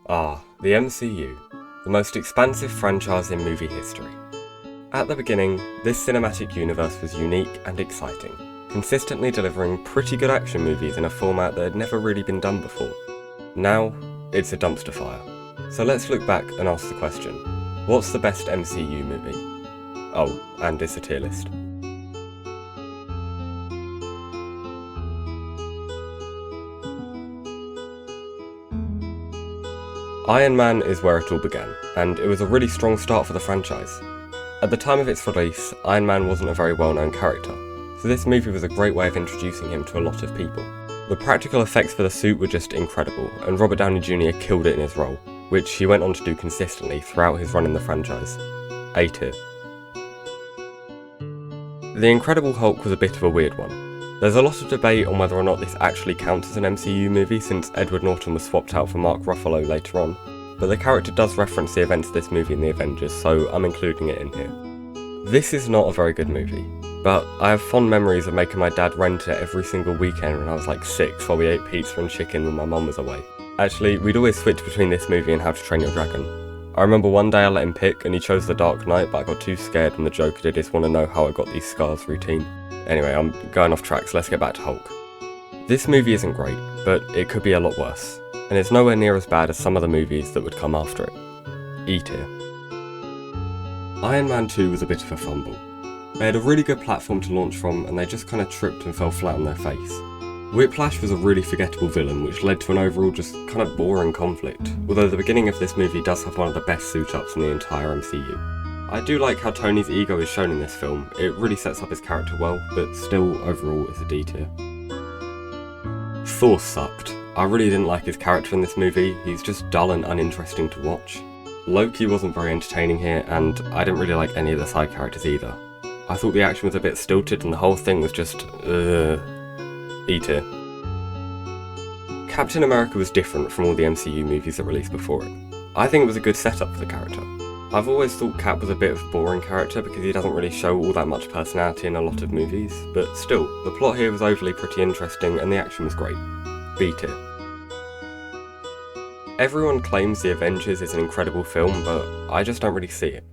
The MCU, the most expansive franchise in movie history. At the beginning, this cinematic universe was unique and exciting, consistently delivering pretty good action movies in a format that had never really been done before. Now, it's a dumpster fire. So let's look back and ask the question, what's the best MCU movie? Oh, and it's a tier list. Iron Man is where it all began, and it was a really strong start for the franchise. At the time of its release, Iron Man wasn't a very well-known character, so this movie was a great way of introducing him to a lot of people. The practical effects for the suit were just incredible, and Robert Downey Jr. killed it in his role, which he went on to do consistently throughout his run in the franchise. A tier. The Incredible Hulk was a bit of a weird one. There's a lot of debate on whether or not this actually counts as an MCU movie since Edward Norton was swapped out for Mark Ruffalo later on, but the character does reference the events of this movie in the Avengers, so I'm including it in here. This is not a very good movie, but I have fond memories of making my dad rent it every single weekend when I was like 6 while we ate pizza and chicken when my mum was away. Actually, we'd always switch between this movie and How to Train Your Dragon. I remember one day I let him pick and he chose The Dark Knight, but I got too scared when the Joker did his wanna know how I got these scars routine. Anyway, I'm going off track, so let's get back to Hulk. This movie isn't great, but it could be a lot worse, and it's nowhere near as bad as some of the movies that would come after it. E tier. Iron Man 2 was a bit of a fumble. They had a really good platform to launch from, and they just kinda tripped and fell flat on their face. Whiplash was a really forgettable villain, which led to an overall just kinda boring conflict, although the beginning of this movie does have one of the best suit-ups in the entire MCU. I do like how Tony's ego is shown in this film, it really sets up his character well, but still, overall, it's a D tier. Thor sucked. I really didn't like his character in this movie, he's just dull and uninteresting to watch. Loki wasn't very entertaining here, and I didn't really like any of the side characters either. I thought the action was a bit stilted and the whole thing was just, E tier. Captain America was different from all the MCU movies that released before it. I think it was a good setup for the character. I've always thought Cap was a bit of a boring character because he doesn't really show all that much personality in a lot of movies, but still, the plot here was overly pretty interesting and the action was great. B tier. Everyone claims The Avengers is an incredible film, but I just don't really see it.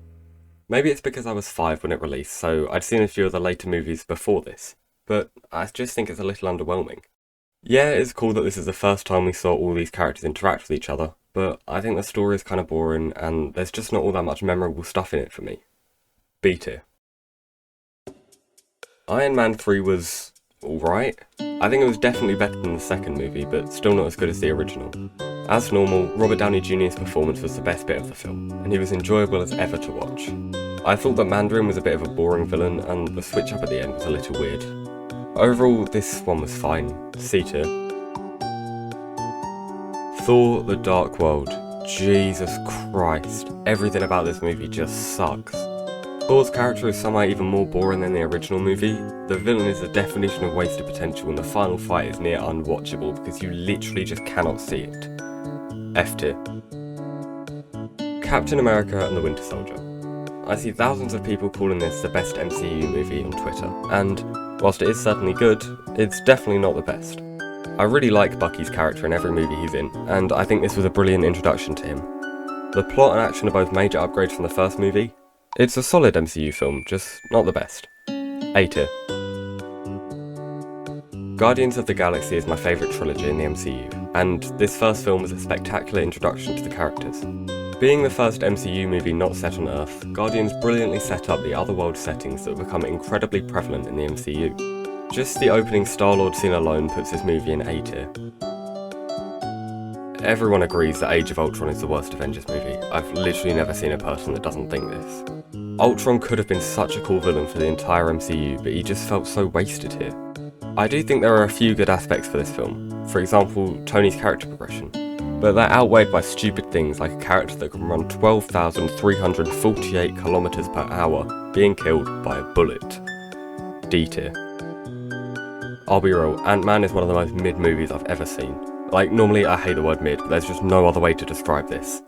Maybe it's because I was 5 when it released, so I'd seen a few of the later movies before this, but I just think it's a little underwhelming. Yeah, it's cool that this is the first time we saw all these characters interact with each other, but I think the story is kind of boring and there's just not all that much memorable stuff in it for me. B tier. Iron Man 3 was alright. I think it was definitely better than the second movie, but still not as good as the original. As normal, Robert Downey Jr.'s performance was the best bit of the film, and he was enjoyable as ever to watch. I thought that Mandarin was a bit of a boring villain, and the switch up at the end was a little weird. Overall, this one was fine. C tier. Thor: The Dark World. Jesus Christ. Everything about this movie just sucks. Thor's character is somehow even more boring than the original movie. The villain is the definition of wasted potential and the final fight is near unwatchable because you literally just cannot see it. F tier. Captain America and the Winter Soldier. I see thousands of people calling this the best MCU movie on Twitter, and whilst it is certainly good, it's definitely not the best. I really like Bucky's character in every movie he's in, and I think this was a brilliant introduction to him. The plot and action are both major upgrades from the first movie. It's a solid MCU film, just not the best. A tier. Guardians of the Galaxy is my favourite trilogy in the MCU, and this first film was a spectacular introduction to the characters. Being the first MCU movie not set on Earth, Guardians brilliantly set up the otherworld settings that have become incredibly prevalent in the MCU. Just the opening Star-Lord scene alone puts this movie in A tier. Everyone agrees that Age of Ultron is the worst Avengers movie. I've literally never seen a person that doesn't think this. Ultron could have been such a cool villain for the entire MCU, but he just felt so wasted here. I do think there are a few good aspects for this film, for example, Tony's character progression, but they're outweighed by stupid things like a character that can run 12,348 kilometers per hour being killed by a bullet. D tier. I'll be real, Ant-Man is one of the most mid movies I've ever seen. Like, normally I hate the word mid, but there's just no other way to describe this.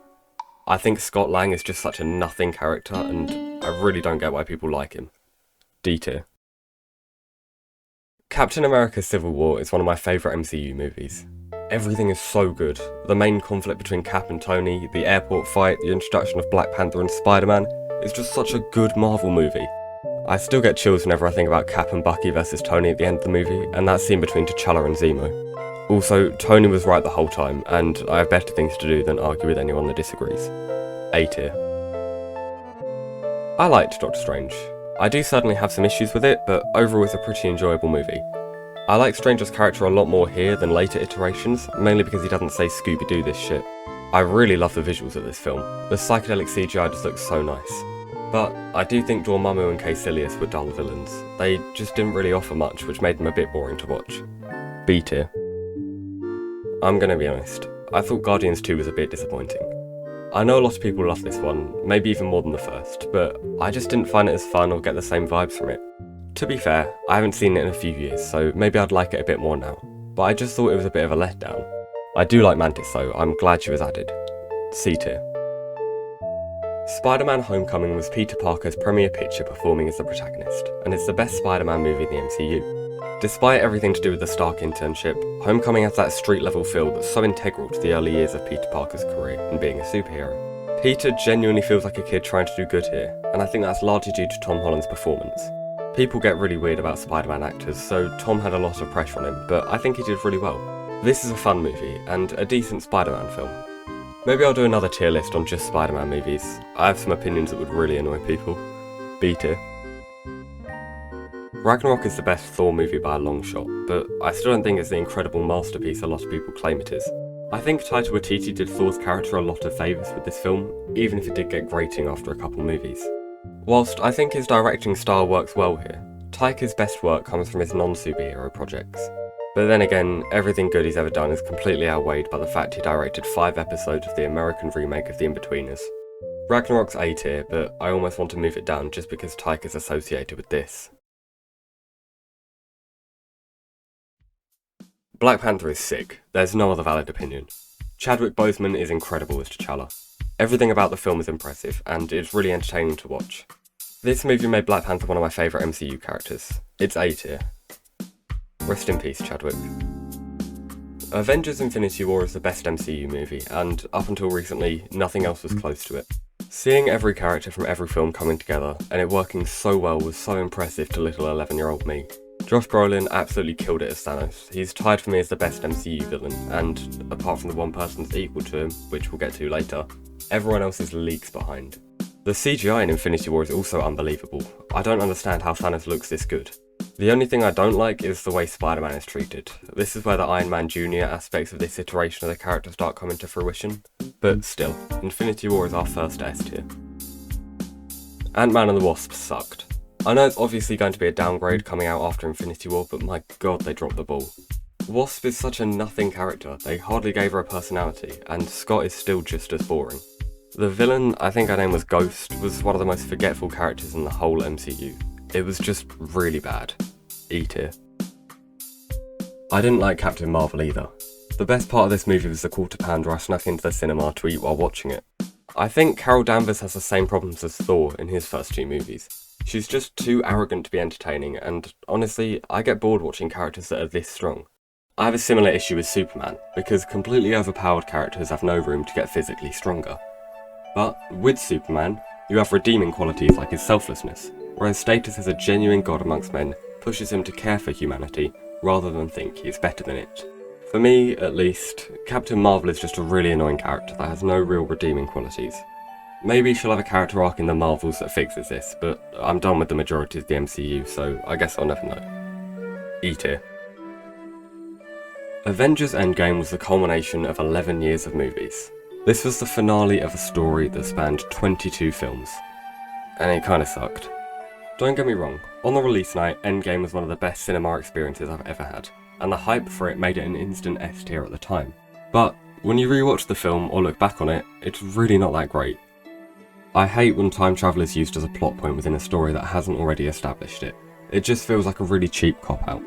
I think Scott Lang is just such a nothing character, and I really don't get why people like him. D tier. Captain America Civil War is one of my favourite MCU movies. Everything is so good. The main conflict between Cap and Tony, the airport fight, the introduction of Black Panther and Spider-Man, it's just such a good Marvel movie. I still get chills whenever I think about Cap and Bucky versus Tony at the end of the movie, and that scene between T'Challa and Zemo. Also, Tony was right the whole time, and I have better things to do than argue with anyone that disagrees. A tier. I liked Doctor Strange. I do certainly have some issues with it, but overall it's a pretty enjoyable movie. I like Strange's character a lot more here than later iterations, mainly because he doesn't say Scooby-Doo this shit. I really love the visuals of this film. The psychedelic CGI just looks so nice. But I do think Dormammu and Caecilius were dull villains. They just didn't really offer much, which made them a bit boring to watch. B tier. I'm gonna be honest, I thought Guardians 2 was a bit disappointing. I know a lot of people love this one, maybe even more than the first, but I just didn't find it as fun or get the same vibes from it. To be fair, I haven't seen it in a few years, so maybe I'd like it a bit more now, but I just thought it was a bit of a letdown. I do like Mantis though, I'm glad she was added. C tier. Spider-Man Homecoming was Peter Parker's premiere picture performing as the protagonist, and it's the best Spider-Man movie in the MCU. Despite everything to do with the Stark internship, Homecoming has that street-level feel that's so integral to the early years of Peter Parker's career in being a superhero. Peter genuinely feels like a kid trying to do good here, and I think that's largely due to Tom Holland's performance. People get really weird about Spider-Man actors, so Tom had a lot of pressure on him, but I think he did really well. This is a fun movie, and a decent Spider-Man film. Maybe I'll do another tier list on just Spider-Man movies. I have some opinions that would really annoy people. B tier. Ragnarok is the best Thor movie by a long shot, but I still don't think it's the incredible masterpiece a lot of people claim it is. I think Taika Waititi did Thor's character a lot of favours with this film, even if it did get grating after a couple movies. Whilst I think his directing style works well here, Taika's best work comes from his non-superhero projects. But then again, everything good he's ever done is completely outweighed by the fact he directed 5 episodes of the American remake of The Inbetweeners. Ragnarok's A tier, but I almost want to move it down just because Taika's associated with this. Black Panther is sick, there's no other valid opinion. Chadwick Boseman is incredible as T'Challa. Everything about the film is impressive, and it's really entertaining to watch. This movie made Black Panther one of my favourite MCU characters. It's A tier. Rest in peace, Chadwick. Avengers Infinity War is the best MCU movie, and up until recently, nothing else was close to it. Seeing every character from every film coming together, and it working so well was so impressive to little 11-year-old me. Josh Brolin absolutely killed it as Thanos. He's tied for me as the best MCU villain, and apart from the one person that's equal to him, which we'll get to later, everyone else is leagues behind. The CGI in Infinity War is also unbelievable. I don't understand how Thanos looks this good. The only thing I don't like is the way Spider-Man is treated. This is where the Iron Man Jr. aspects of this iteration of the character start coming to fruition, but still, Infinity War is our first S tier. Ant-Man and the Wasp sucked. I know it's obviously going to be a downgrade coming out after Infinity War, but my god, they dropped the ball. Wasp is such a nothing character, they hardly gave her a personality, and Scott is still just as boring. The villain, I think her name was Ghost, was one of the most forgetful characters in the whole MCU. It was just really bad. E tier. I didn't like Captain Marvel either. The best part of this movie was the quarter pounder I snuck into the cinema to eat while watching it. I think Carol Danvers has the same problems as Thor in his first 2 movies. She's just too arrogant to be entertaining, and honestly, I get bored watching characters that are this strong. I have a similar issue with Superman, because completely overpowered characters have no room to get physically stronger. But with Superman, you have redeeming qualities like his selflessness, where his status as a genuine god amongst men pushes him to care for humanity rather than think he is better than it. For me, at least, Captain Marvel is just a really annoying character that has no real redeeming qualities. Maybe she'll have a character arc in the Marvels that fixes this, but I'm done with the majority of the MCU, so I guess I'll never know. E tier. Avengers Endgame was the culmination of 11 years of movies. This was the finale of a story that spanned 22 films, and it kinda sucked. Don't get me wrong, on the release night, Endgame was one of the best cinema experiences I've ever had, and the hype for it made it an instant S tier at the time. But when you rewatch the film or look back on it, it's really not that great. I hate when time travel is used as a plot point within a story that hasn't already established it. It just feels like a really cheap cop-out.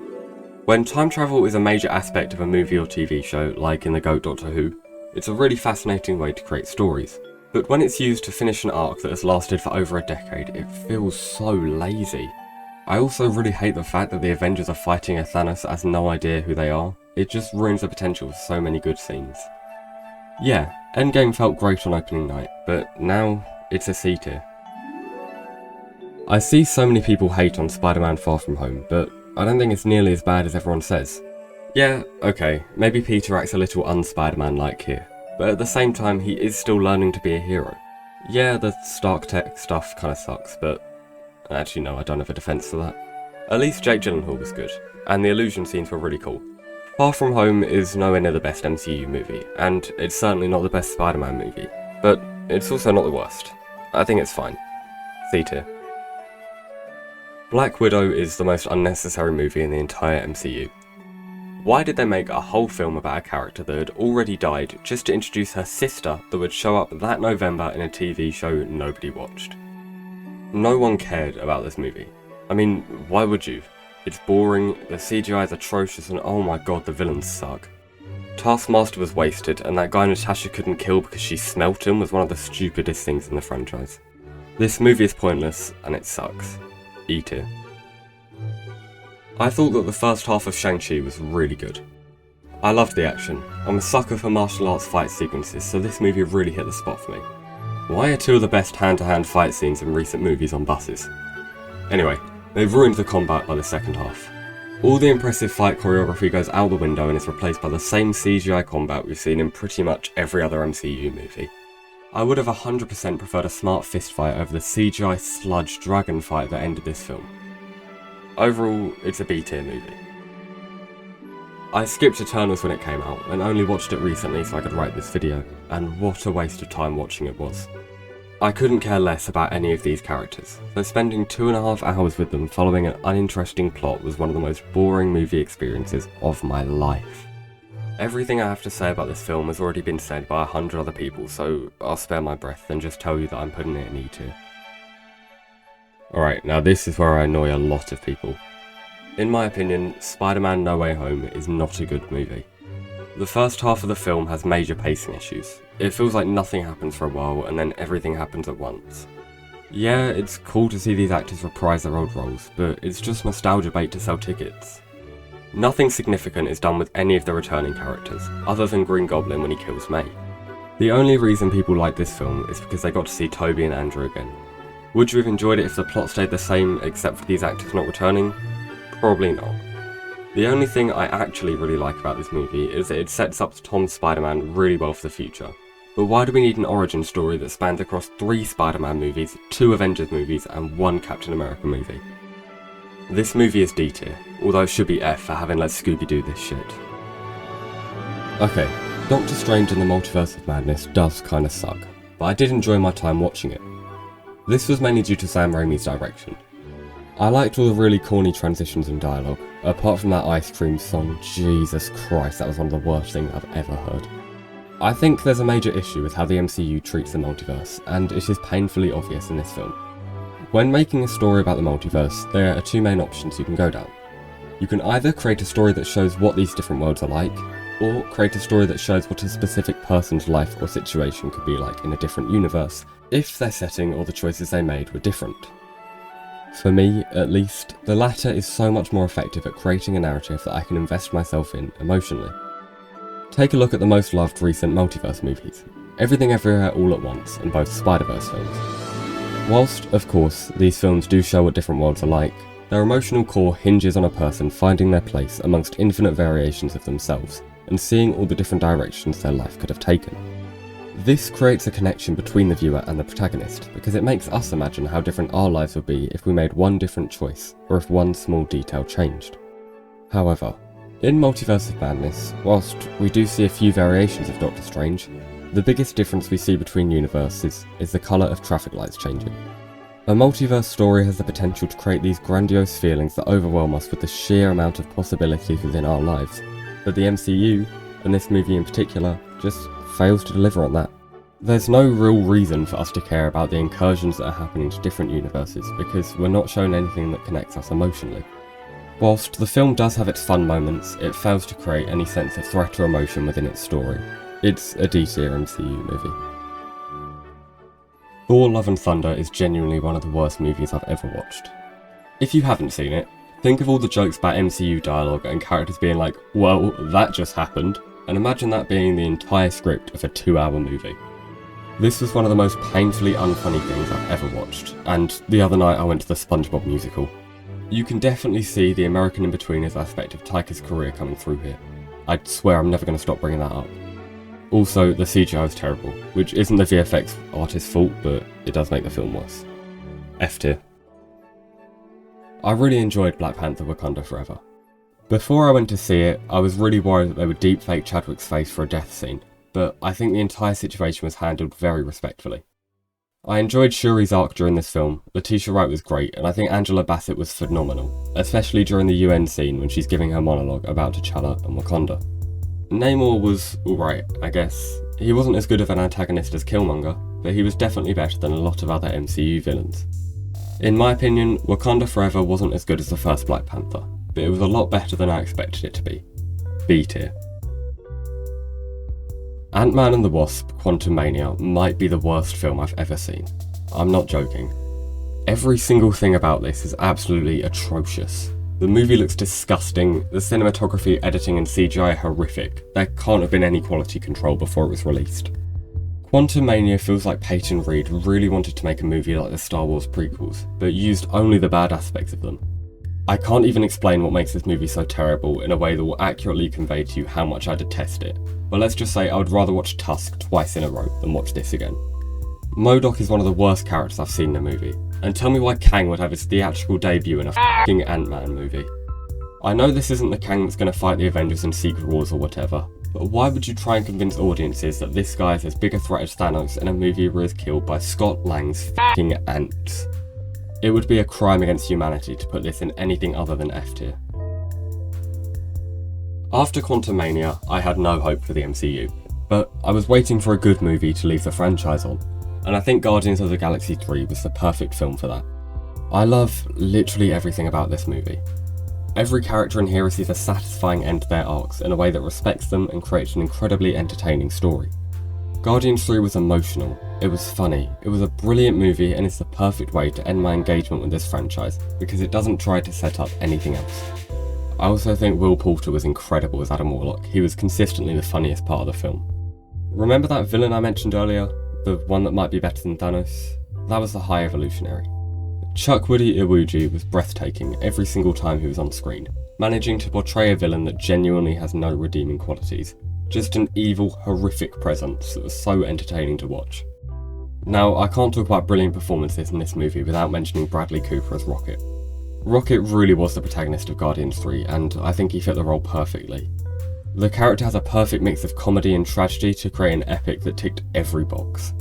When time travel is a major aspect of a movie or TV show, like in the GOAT Doctor Who, it's a really fascinating way to create stories. But when it's used to finish an arc that has lasted for over a decade, it feels so lazy. I also really hate the fact that the Avengers are fighting a Thanos that has no idea who they are. It just ruins the potential for so many good scenes. Yeah, Endgame felt great on opening night, but now it's a C tier. I see so many people hate on Spider-Man Far From Home, but I don't think it's nearly as bad as everyone says. Yeah, okay, maybe Peter acts a little un-Spider-Man-like here, but at the same time he is still learning to be a hero. Yeah, the Stark Tech stuff kinda sucks, but actually no, I don't have a defense for that. At least Jake Gyllenhaal was good, and the illusion scenes were really cool. Far From Home is nowhere near the best MCU movie, and it's certainly not the best Spider-Man movie, but it's also not the worst. I think it's fine. C tier. Black Widow is the most unnecessary movie in the entire MCU. Why did they make a whole film about a character that had already died just to introduce her sister that would show up that November in a TV show nobody watched? No one cared about this movie. I mean, why would you? It's boring, the CGI is atrocious, and oh my god, the villains suck. Taskmaster was wasted, and that guy Natasha couldn't kill because she smelt him was one of the stupidest things in the franchise. This movie is pointless, and it sucks. E tier. I thought that the first half of Shang-Chi was really good. I loved the action. I'm a sucker for martial arts fight sequences, so this movie really hit the spot for me. Why are two of the best hand-to-hand fight scenes in recent movies on buses? Anyway, they've ruined the combat by the second half. All the impressive fight choreography goes out the window and is replaced by the same CGI combat we've seen in pretty much every other MCU movie. I would have 100% preferred a smart fist fight over the CGI sludge dragon fight that ended this film. Overall, it's a B tier movie. I skipped Eternals when it came out, and only watched it recently so I could write this video, and what a waste of time watching it was. I couldn't care less about any of these characters, so spending 2.5 hours with them following an uninteresting plot was one of the most boring movie experiences of my life. Everything I have to say about this film has already been said by 100 other people, so I'll spare my breath and just tell you that I'm putting it in E tier. Alright, now this is where I annoy a lot of people. In my opinion, Spider-Man No Way Home is not a good movie. The first half of the film has major pacing issues. It feels like nothing happens for a while and then everything happens at once. Yeah, it's cool to see these actors reprise their old roles, but it's just nostalgia bait to sell tickets. Nothing significant is done with any of the returning characters, other than Green Goblin when he kills May. The only reason people like this film is because they got to see Toby and Andrew again. Would you have enjoyed it if the plot stayed the same except for these actors not returning? Probably not. The only thing I actually really like about this movie is that it sets up Tom's Spider-Man really well for the future. But why do we need an origin story that spans across 3 Spider-Man movies, 2 Avengers movies, and 1 Captain America movie? This movie is D tier, although it should be F for having let Scooby do this shit. Okay, Doctor Strange in the Multiverse of Madness does kinda suck, but I did enjoy my time watching it. This was mainly due to Sam Raimi's direction. I liked all the really corny transitions and dialogue. Apart from that ice cream song, Jesus Christ, that was one of the worst things I've ever heard. I think there's a major issue with how the MCU treats the multiverse, and it is painfully obvious in this film. When making a story about the multiverse, there are 2 main options you can go down. You can either create a story that shows what these different worlds are like, or create a story that shows what a specific person's life or situation could be like in a different universe, if their setting or the choices they made were different. For me, at least, the latter is so much more effective at creating a narrative that I can invest myself in emotionally. Take a look at the most loved recent multiverse movies, Everything Everywhere All at Once and both Spider-Verse films. Whilst, of course, these films do show what different worlds are like, their emotional core hinges on a person finding their place amongst infinite variations of themselves, and seeing all the different directions their life could have taken. This creates a connection between the viewer and the protagonist, because it makes us imagine how different our lives would be if we made one different choice, or if one small detail changed. However, in Multiverse of Madness, whilst we do see a few variations of Doctor Strange, the biggest difference we see between universes is the colour of traffic lights changing. A multiverse story has the potential to create these grandiose feelings that overwhelm us with the sheer amount of possibilities within our lives, but the MCU, and this movie in particular, just fails to deliver on that. There's no real reason for us to care about the incursions that are happening to different universes, because we're not shown anything that connects us emotionally. Whilst the film does have its fun moments, it fails to create any sense of threat or emotion within its story. It's a D-tier MCU movie. Thor Love and Thunder is genuinely one of the worst movies I've ever watched. If you haven't seen it, think of all the jokes about MCU dialogue and characters being like, well, that just happened, and imagine that being the entire script of a 2-hour movie. This was one of the most painfully unfunny things I've ever watched, and the other night I went to the SpongeBob musical. You can definitely see the American in-betweeners aspect of Taika's career coming through here. I swear I'm never going to stop bringing that up. Also, the CGI was terrible, which isn't the VFX artist's fault, but it does make the film worse. F tier. I really enjoyed Black Panther: Wakanda Forever. Before I went to see it, I was really worried that they would deepfake Chadwick's face for a death scene, but I think the entire situation was handled very respectfully. I enjoyed Shuri's arc during this film, Letitia Wright was great, and I think Angela Bassett was phenomenal, especially during the UN scene when she's giving her monologue about T'Challa and Wakanda. Namor was alright, I guess. He wasn't as good of an antagonist as Killmonger, but he was definitely better than a lot of other MCU villains. In my opinion, Wakanda Forever wasn't as good as the first Black Panther, but it was a lot better than I expected it to be. B tier. Ant-Man and the Wasp: Quantumania might be the worst film I've ever seen. I'm not joking. Every single thing about this is absolutely atrocious. The movie looks disgusting, the cinematography, editing and CGI are horrific. There can't have been any quality control before it was released. Quantumania feels like Peyton Reed really wanted to make a movie like the Star Wars prequels, but used only the bad aspects of them. I can't even explain what makes this movie so terrible in a way that will accurately convey to you how much I detest it, but let's just say I would rather watch Tusk twice in a row than watch this again. MODOK is one of the worst characters I've seen in a movie, and tell me why Kang would have his theatrical debut in a f***ing Ant-Man movie. I know this isn't the Kang that's going to fight the Avengers in Secret Wars or whatever, but why would you try and convince audiences that this guy is as big a threat as Thanos in a movie where he's killed by Scott Lang's f***ing ants? It would be a crime against humanity to put this in anything other than F tier. After Quantumania, I had no hope for the MCU, but I was waiting for a good movie to leave the franchise on, and I think Guardians of the Galaxy 3 was the perfect film for that. I love literally everything about this movie. Every character in here receives a satisfying end to their arcs in a way that respects them and creates an incredibly entertaining story. Guardians 3 was emotional, it was funny, it was a brilliant movie, and it's the perfect way to end my engagement with this franchise because it doesn't try to set up anything else. I also think Will Poulter was incredible as Adam Warlock. He was consistently the funniest part of the film. Remember that villain I mentioned earlier? The one that might be better than Thanos? That was the High Evolutionary. Chukwudi Iwuji was breathtaking every single time he was on screen, managing to portray a villain that genuinely has no redeeming qualities. Just an evil, horrific presence that was so entertaining to watch. Now, I can't talk about brilliant performances in this movie without mentioning Bradley Cooper as Rocket. Rocket really was the protagonist of Guardians 3, and I think he fit the role perfectly. The character has a perfect mix of comedy and tragedy to create an epic that ticked every box.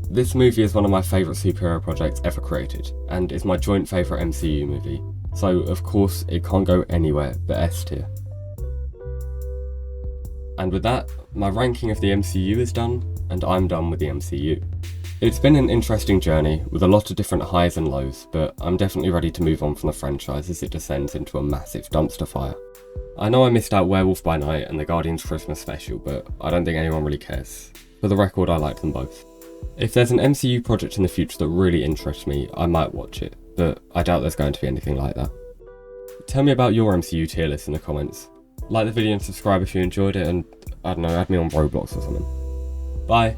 This movie is one of my favourite superhero projects ever created, and is my joint favourite MCU movie, so of course it can't go anywhere but S tier. And with that, my ranking of the MCU is done, and I'm done with the MCU. It's been an interesting journey, with a lot of different highs and lows, but I'm definitely ready to move on from the franchise as it descends into a massive dumpster fire. I know I missed out Werewolf by Night and the Guardians Christmas special, but I don't think anyone really cares. For the record, I liked them both. If there's an MCU project in the future that really interests me, I might watch it, but I doubt there's going to be anything like that. Tell me about your MCU tier list in the comments. Like the video and subscribe if you enjoyed it, and I don't know, add me on Roblox or something. Bye!